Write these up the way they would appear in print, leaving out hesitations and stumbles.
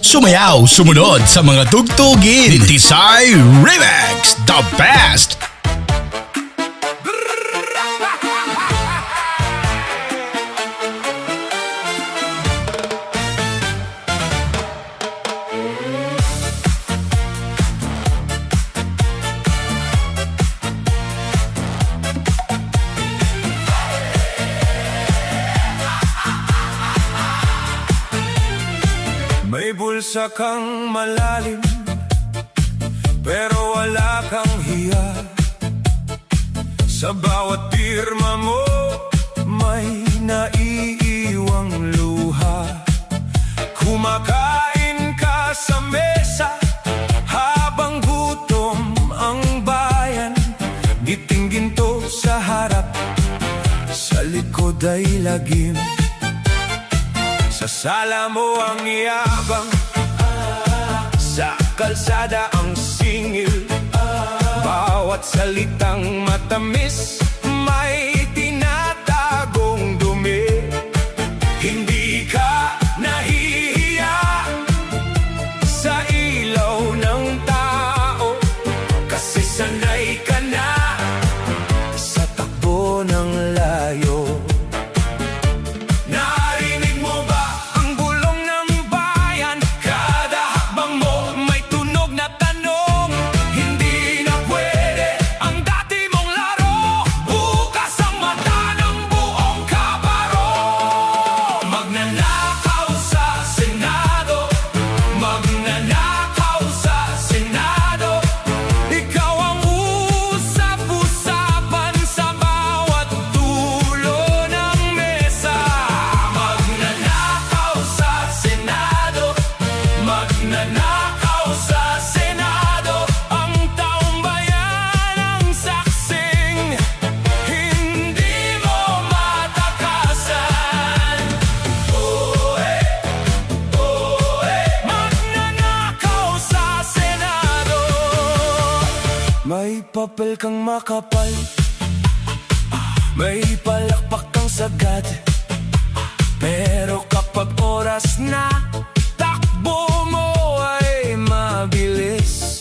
Sumayaw, sumunod sa mga tugtugin ni Tisay Remix, the best! May bulsa kang malalim, pero wala kang hiya. Sa bawat pirma mo, may naiiwang luha. Kumakain ka sa mesa, habang gutom ang bayan. Ngiting ginto sa harap, sa likod ay lagim. Sa sala mo ang yabang, sa kalsada ang singil. Bawat salitang matamis, may tinatagong dumi. Hindi ka nahihiya sa ilaw ng tao, kasi sanay ka na sa takbo ng layo. Magnanakaw sa Senado, ang taong bayan ang saksing, hindi mo matakasan. Magnanakaw sa Senado. May papel kang makapal, may palakpak kang sagad, pero kapag oras na, takbo mo ay mabilis.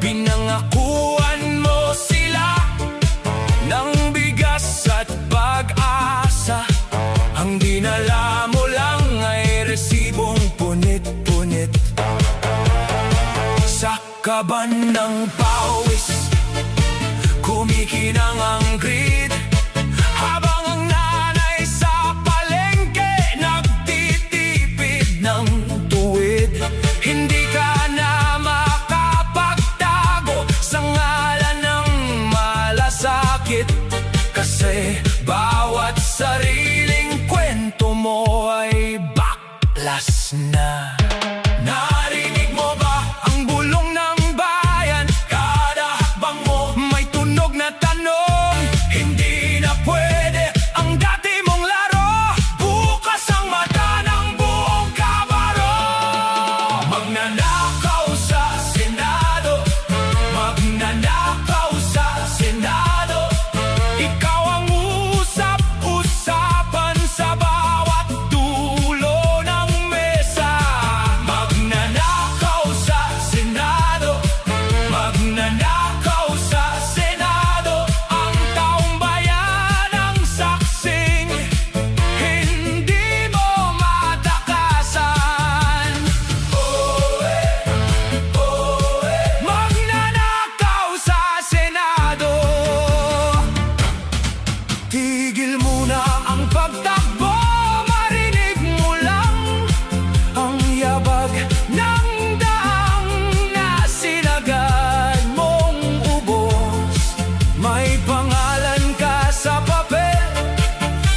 Pinangakuan mo sila ng bigas at pag-asa. Ang dinala mo lang ay resibong punit-punit. Sa kaban ng pawis, kumikinang ang grid, habang ang nanay sa palengke nagtitipid ng tuwid. Hindi ka na makapagtago sa ngalan ng malasakit, kasi bawat sariling kwento mo ay baklas na. Narinig mo ba ang bulong ng bayan? Kada hakbang mo may tunog na tanong. Hindi na pwede ang dati mong laro, bukas ang mata ng buong kabaro. Magnanakaw sa Senado, magnanakaw sa Senado. Ikaw ang usap-usapan sa bawat dulo ng mesa. Magnanakaw sa Senado, magnanakaw sa Senado. Ang taong bayan ang saksing, hindi mo matakasan. Magnanakaw sa Senado. Tigil muna ang pagtakbo, marinig mo lang ang yabag ng daang na sinagad mong ubos. May pangalan ka sa papel,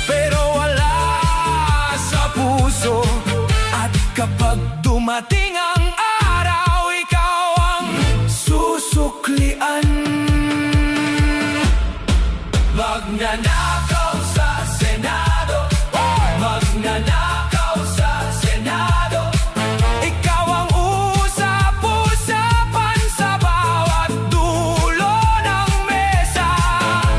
pero wala sa puso. At kapag dumating ang araw, ikaw ang susuklian. Magnanakaw sa Senado, magnanakaw sa Senado. Ikaw ang usap-usapan sa bawat dulo ng mesa.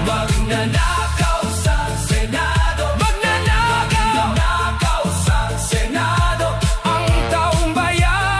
Magnanakaw sa Senado, magnanakaw sa Senado. Ang taong bayan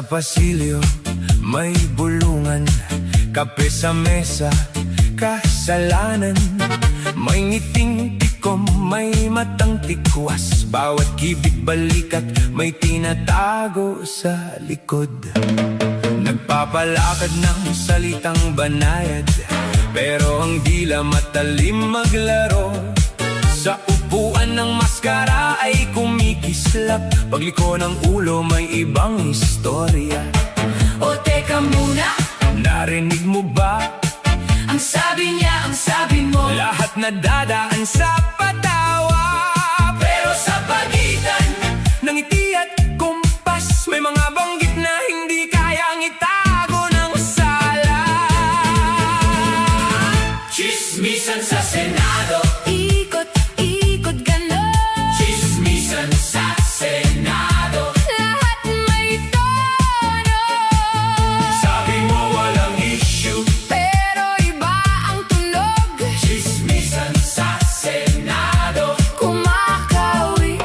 Sa pasilyo may bulungan, kape sa mesa, kasalanan. May ngiting tikom, may matang tikwas, bawat kibig balikat may tinatago sa likod. Nagpapalakad ng salitang banayad, pero ang dila matalim maglaro. Sa upuan ng maskara ay kumikislap, pagliko ng ulo may ibang istorya. O teka muna, narinig mo ba? ang sabi niya, ang sabi mo, Lahat nadadaan sa patawa, pero sa pagitan ng ngiti at kumpas, may mga banggit na hindi kayang itago ng sala. Chismisan sa Senado, ikot-ikot ganon. Chismisan sa Senado, lahat may tono. Sabi mo walang issue, Pero iba ang tunog. chismisan sa Senado, kumakawit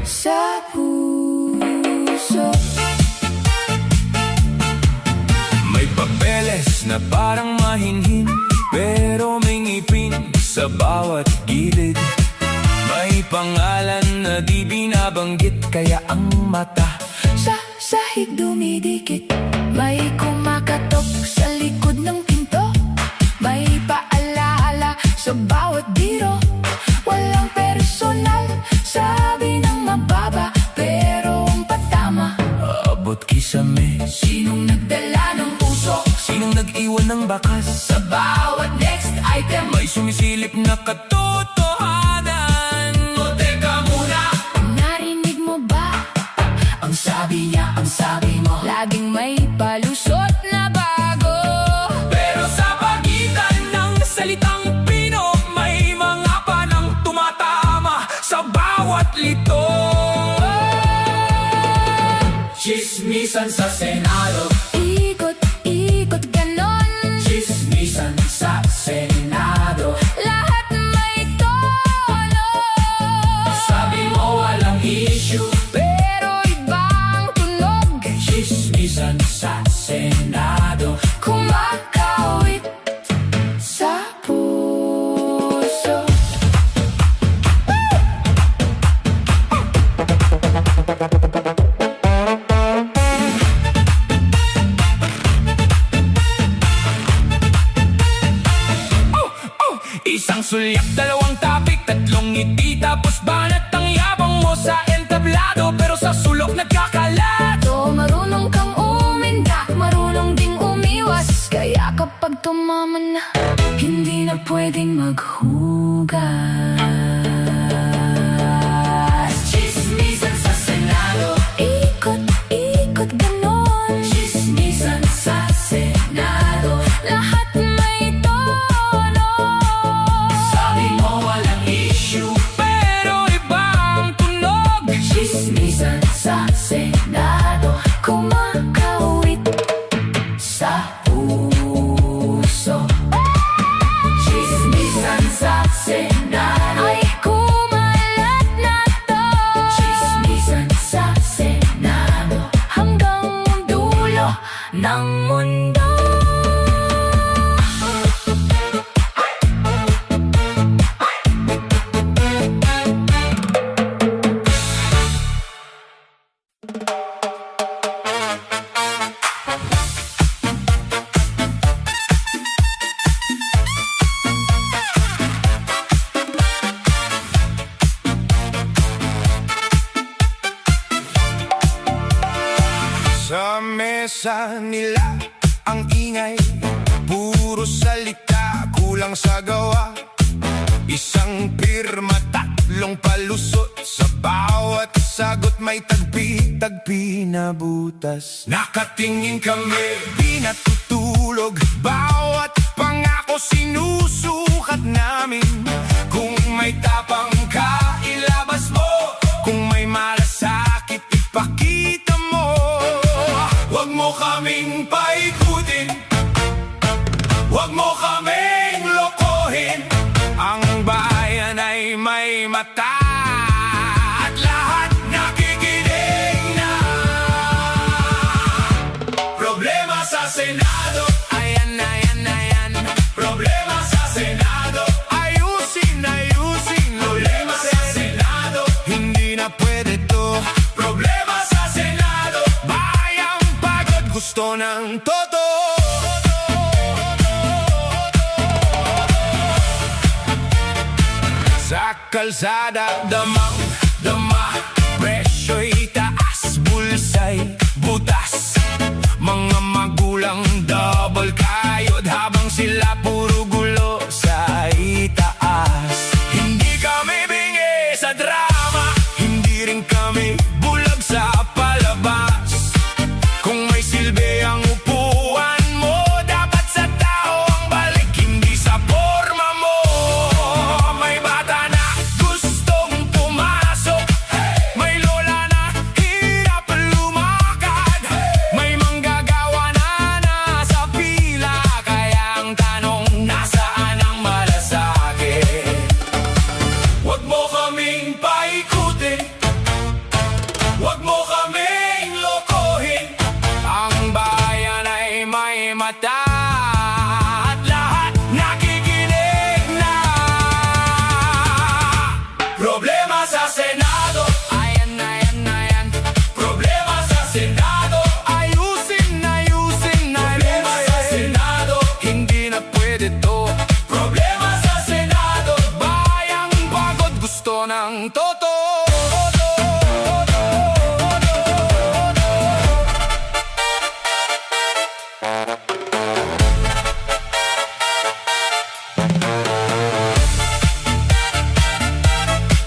sa puso. may papeles na parang mahinhin, pero may ngipin sa bawat gilid. May pangalan na di binabanggit, kaya ang mata Sa sahig dumidikit, may kumakatok sa likod ng pinto. May paalaala sa bawat biro. Walang personal, sabi ng mababa, pero ang patama. abot kisame. Sinong nagdala ng puso Sinong nag-iwan ng bakas? sa bawat next item? May sumisilip na katotohanan. O teka muna, narinig mo ba? Ang sabi niya, ang sabi mo, laging may palusot na bago. Pero sa pagitan ng salitang Pino, may mga panang tumatama sa bawat lito. Chismisan sa Senado, ikot-ikot ganon. Chismisan sa Senado, lahat may tono. Sabi mo walang issue, pero ibang tunog. Chismisan sa Senado, kumakawit sa puso. Isang sulyap, dalawang tapik, tatlong ngiti, tapos banat ang yabang mo sa entablado, pero sa sulok nagkakalat. So marunong kang uminda, marunong ding umiwas. Kaya kapag tumaman na, hindi na pwedeng maghugas. Chismisan sa Senado, ikot-ikot ganon. Chismisan sa Senado, lahat may tono. Sabi mo walang issue, Pero ibang tunog. chismisan sa Senado, kumakawit sa puso. Chismisan sa Senado, ay kumalat na to. Chismisan sa Senado, hanggang dulo ng mundo. Sa mesa nila ang ingay, puro salita, kulang sa gawa. Isang pirma, tatlong palusot, sa bawat sagot may tagpi-tagpi na butas. Nakatingin kami, di natutulog, bawat pangako sinusukat namin. Kung may tapang ka, ilabas mo. Kung may malasakit, ipakita mo. Huwag mo kaming paikutin, huwag mo kaming lokohin. Ang bayan ay may mata at lahat nakikinig na. Problema sa Senado. Ayan, ayan, ayan. Problema sa Senado. Ayusin, ayusin. Problema sa Senado. Hindi na pwede to. Problema sa Senado. Bayang pagod, gusto ng totoo. Sa kalsada, damang-dama. Presyo'y taas, bulsa'y butas. Mga magulang double kayod habang sila puro gulo sa itaas. Hindi kami bingi sa drama, hindi rin kami bulag sa palabas. Kung may silbi ang upuan mo, dapat sa tao ang balik, hindi sa forma mo. May bata na gustong pumasok, may lola na hirap lumakad, may manggagawa na nasa pila. Kaya ang tanong, nasaan ang malasakit? Huwag mo kaming paikutin, huwag mo kaming lokohin. Ang bayan ay may mata at lahat nakikinig na. Problema sa Senado. Ayan, ayan, ayan. Problema sa Senado. Ayusin, ayusin, ayusin. Problema sa Senado. Hindi na pwede to. Problema sa Senado. Bayang pagod, gusto ng totoo.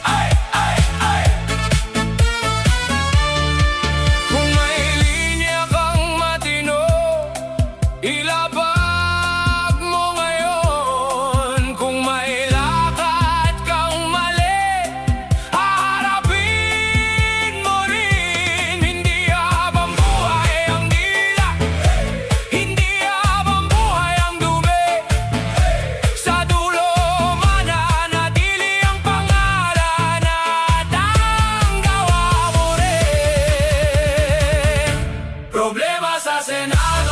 Ay, ay, ay. Kung may linya kang matino, ilabag mo ngayon. Kung may lakad kang mali, haharapin mo rin. Hindi habang buhay ang dila, hindi habang buhay ang dumi. Sa dulo mananatili ang pangalan at ang gawa mo rin. Problema sa Senado.